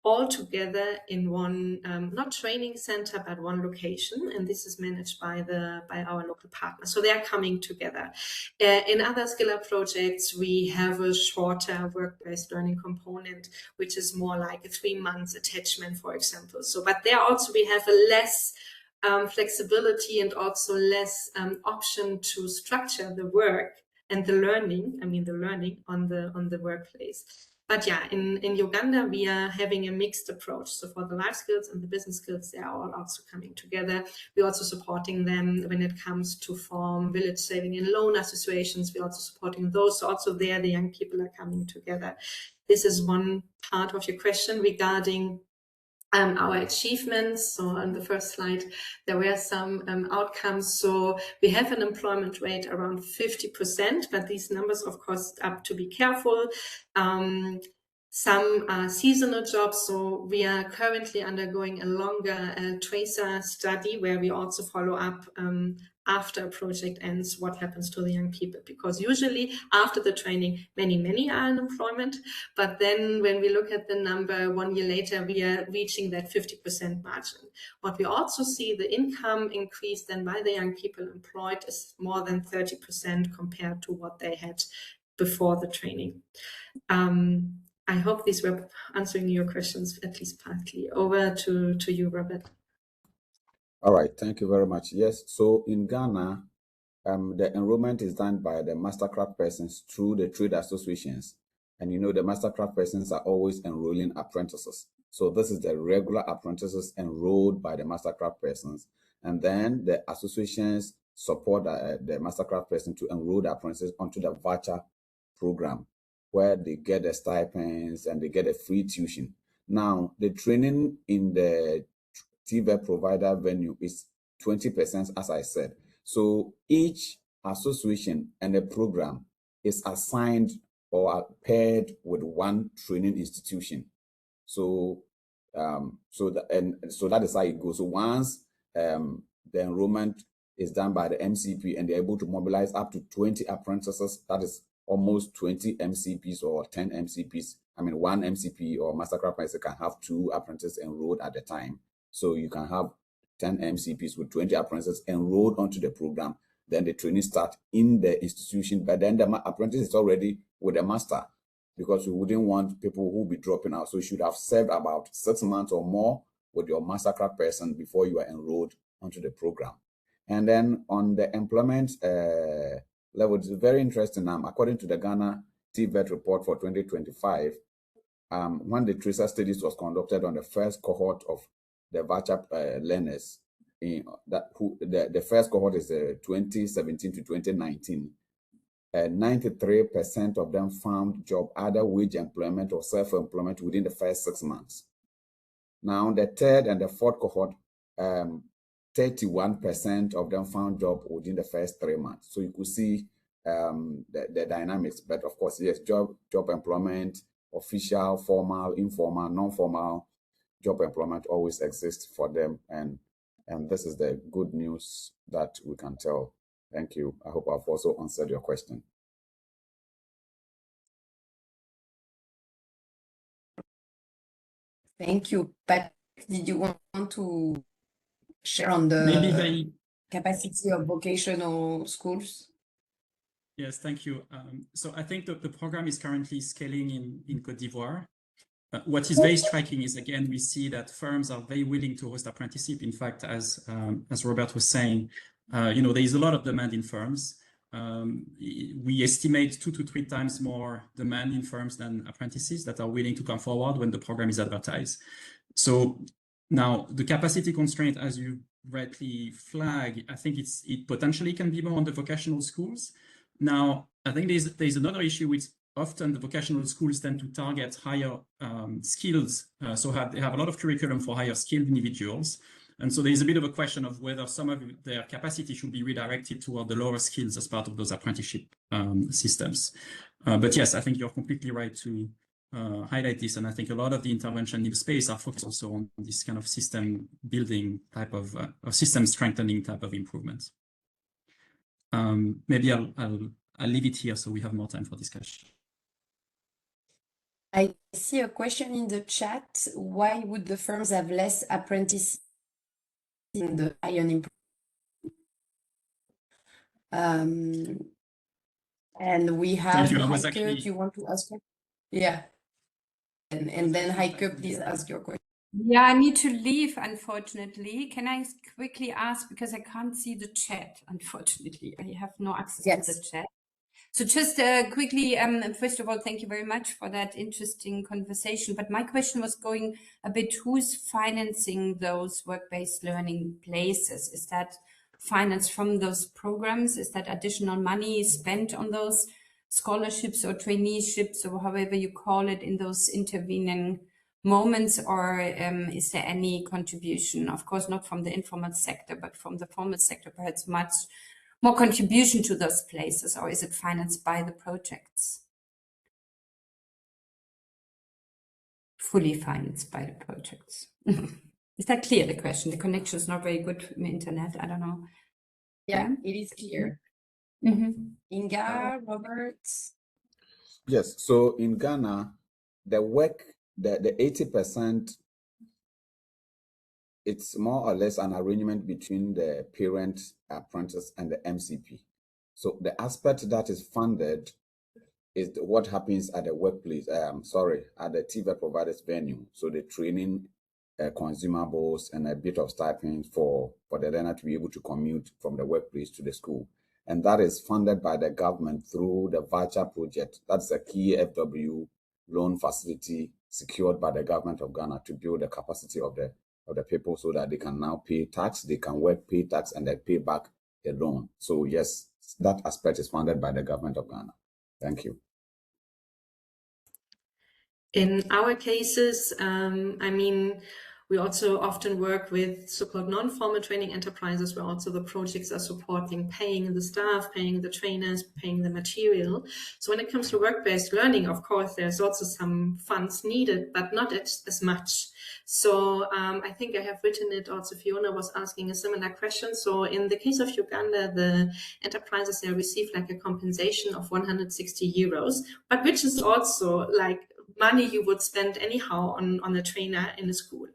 all together in one, not training center, but one location. And this is managed by our local partners. So they are coming together. In other Skill Up projects, we have a shorter work-based learning component, which is more like a 3 months attachment, for example. So, but there also we have a less flexibility and also less option to structure the work and the learning. I mean, the learning on the workplace. But yeah, in Uganda, we are having a mixed approach. So for the life skills and the business skills, they are all also coming together. We're also supporting them when it comes to form village saving and loan associations. We're also supporting those. So also there, the young people are coming together. This is one part of your question regarding our achievements. So on the first slide, there were some outcomes. So we have an employment rate around 50%, but these numbers, of course, have to be careful. Some are seasonal jobs, so we are currently undergoing a longer tracer study where we also follow up after a project ends what happens to the young people, because usually after the training many are in employment, but then when we look at the number 1 year later, we are reaching that 50% margin. What we also see, the income increase then by the young people employed is more than 30% compared to what they had before the training. I hope these were answering your questions, at least partly. Over to you, Robert. All right, thank you very much. Yes, so in Ghana, the enrollment is done by the mastercraft persons through the trade associations. And you know, the mastercraft persons are always enrolling apprentices. So this is the regular apprentices enrolled by the mastercraft persons. And then the associations support the mastercraft person to enroll the apprentices onto the voucher program, where they get the stipends and they get a free tuition. Now, the training in the TVET provider venue is 20%, as I said. So each association and a program is assigned or paired with one training institution. So that is how it goes. So once the enrollment is done by the MCP and they're able to mobilize up to 20 apprentices, that is almost 20 MCPs or 10 MCPs. I mean, one MCP or mastercraft person can have 2 apprentices enrolled at a time. So you can have 10 MCPs with 20 apprentices enrolled onto the program. Then the training starts in the institution, but then the apprentice is already with a master, because we wouldn't want people who will be dropping out. So you should have served about 6 months or more with your mastercraft person before you are enrolled onto the program. And then on the employment level, it's very interesting. According to the Ghana TVET report for 2025, when the tracer studies was conducted on the first cohort of the voucher learners, the first cohort is 2017 to 2019. 93% of them found job, either wage employment or self-employment, within the first 6 months. Now, the third and the fourth cohort, 31% of them found job within the first 3 months. So you could see the dynamics. But of course, yes, job employment, official, formal, informal, non-formal job employment always exists for them. And this is the good news that we can tell. Thank you. I hope I've also answered your question. Thank you. But did you want to share on the capacity of vocational schools? Yes, thank you. So I think that the program is currently scaling in Côte d'Ivoire. What is very striking is, again, we see that firms are very willing to host apprenticeship. In fact, as Robert was saying, there is a lot of demand in firms. We estimate 2 to 3 times more demand in firms than apprentices that are willing to come forward when the program is advertised. So now the capacity constraint, as you rightly flag, I think it potentially can be more on the vocational schools. Now, I think there's another issue which often the vocational schools tend to target higher skills, so they have a lot of curriculum for higher skilled individuals. And so there's a bit of a question of whether some of their capacity should be redirected toward the lower skills as part of those apprenticeship systems. But yes, I think you're completely right to highlight this. And I think a lot of the intervention in the space are focused also on this kind of system building type of, system strengthening type of improvements. Maybe I'll leave it here so we have more time for discussion. I see a question in the chat. Why would the firms have less apprentices in the iron improvement? And we have Heike, do you want to ask her? Yeah. And then Heike, please ask your question. Yeah, I need to leave, unfortunately. Can I quickly ask, because I can't see the chat, unfortunately. I have no access to the chat. So just quickly, first of all, thank you very much for that interesting conversation. But my question was going a bit, who's financing those work-based learning places? Is that financed from those programs? Is that additional money spent on those scholarships or traineeships or however you call it in those intervening moments, or is there any contribution? Of course, not from the informal sector, but from the formal sector, perhaps much more contribution to those places, or is it financed by the projects? fully financed by the projects. Is that clear, the question? The connection is not very good from the internet. I don't know. Yeah, it is clear. Inga, Robert? Yes, so in Ghana, the work, the 80%, it's more or less an arrangement between the parent, apprentice, and the MCP. So the aspect that is funded is what happens at the workplace, at the TVET providers venue. So the training, consumables, and a bit of stipends for the learner to be able to commute from the workplace to the school. And that is funded by the government through the voucher project. That's a key FW loan facility secured by the government of Ghana to build the capacity of the people so that they can now pay tax, they can work, pay tax, and then pay back the loan. So yes, that aspect is funded by the government of Ghana. Thank you. In our cases, we also often work with so-called non-formal training enterprises where also the projects are supporting paying the staff, paying the trainers, paying the material. So when it comes to work-based learning, of course, there's also some funds needed, but not as much. So I think I have written it also, Fiona was asking a similar question. So in the case of Uganda, the enterprises, they receive like a compensation of 160 euros, but which is also like money you would spend anyhow on a trainer in a school.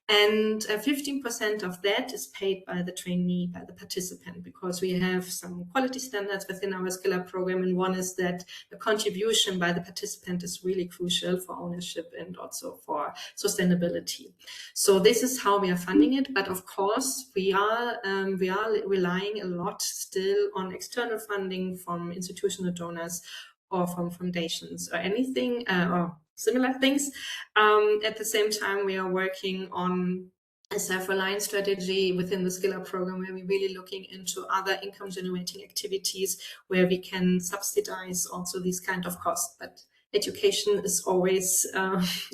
And 15% of that is paid by the trainee, by the participant, because we have some quality standards within our Skill Up program. And one is that the contribution by the participant is really crucial for ownership and also for sustainability. So this is how we are funding it. But of course, we are relying a lot still on external funding from institutional donors or from foundations or anything or similar things. At the same time, we are working on a self-reliance strategy within the Skill Up program where we're really looking into other income generating activities where we can subsidize also these kind of costs. But education is always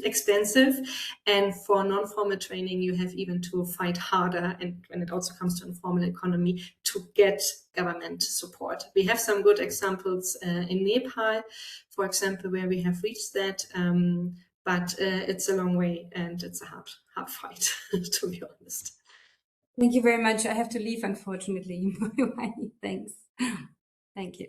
expensive. And for non-formal training, you have even to fight harder. And when it also comes to informal economy, to get government support. We have some good examples in Nepal, for example, where we have reached that. But it's a long way and it's a hard fight, to be honest. Thank you very much. I have to leave, unfortunately. Thanks. Thank you.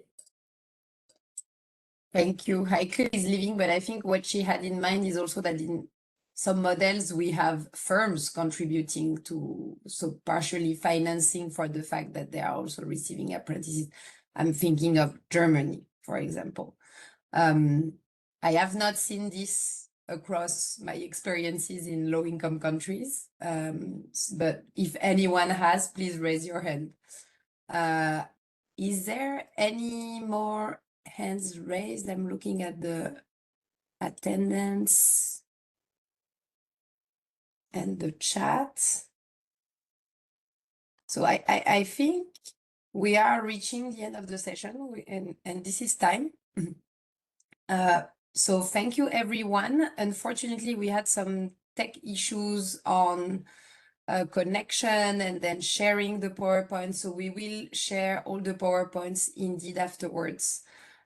Thank you. Heike is leaving, but I think what she had in mind is also that in some models, we have firms contributing to, so partially financing for the fact that they are also receiving apprentices. I'm thinking of Germany, for example. I have not seen this across my experiences in low-income countries, but if anyone has, please raise your hand. Is there any more hands raised? I'm looking at the attendance and the chat. So I think we are reaching the end of the session and this is time. So thank you, everyone. Unfortunately, we had some tech issues on connection and then sharing the PowerPoint. So we will share all the PowerPoints indeed afterwards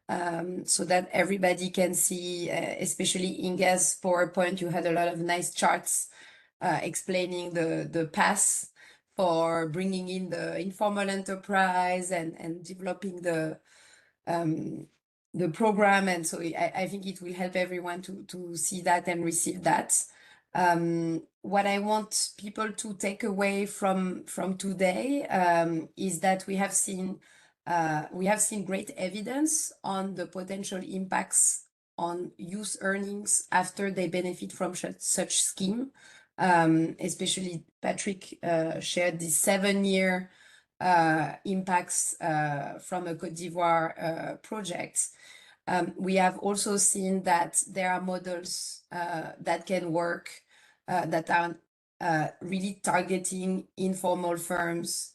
so that everybody can see, especially Inga's PowerPoint. You had a lot of nice charts explaining the path for bringing in the informal enterprise and developing the program. And so I think it will help everyone to see that and receive that. What I want people to take away from today is that we have seen great evidence on the potential impacts on youth earnings after they benefit from such scheme. Especially Patrick shared the 7-year impacts from a Côte d'Ivoire project. We have also seen that there are models that can work that are really targeting informal firms.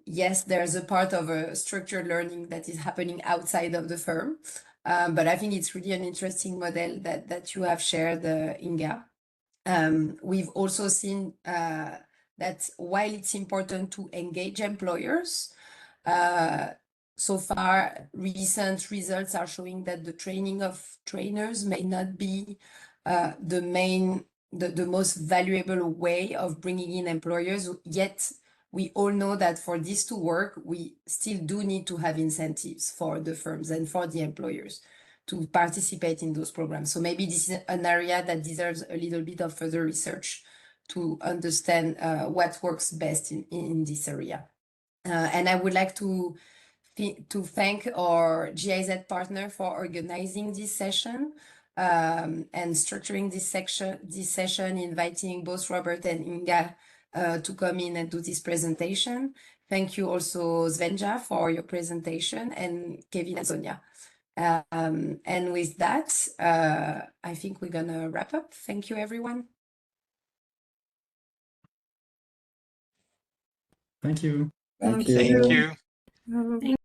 Yes, there's a part of a structured learning that is happening outside of the firm, but I think it's really an interesting model that you have shared, Inga. We've also seen that while it's important to engage employers, so far recent results are showing that the training of trainers may not be the most valuable way of bringing in employers. Yet we all know that for this to work, we still do need to have incentives for the firms and for the employers to participate in those programs. So maybe this is an area that deserves a little bit of further research to understand what works best in this area. And I would like to thank our GIZ partner for organizing this session and structuring this session, inviting both Robert and Inga to come in and do this presentation. Thank you also, Svenja, for your presentation, and Kevin and Sonia. And with that, I think we're gonna wrap up. Thank you, everyone. Thank you. Thank Thank you. you. Thank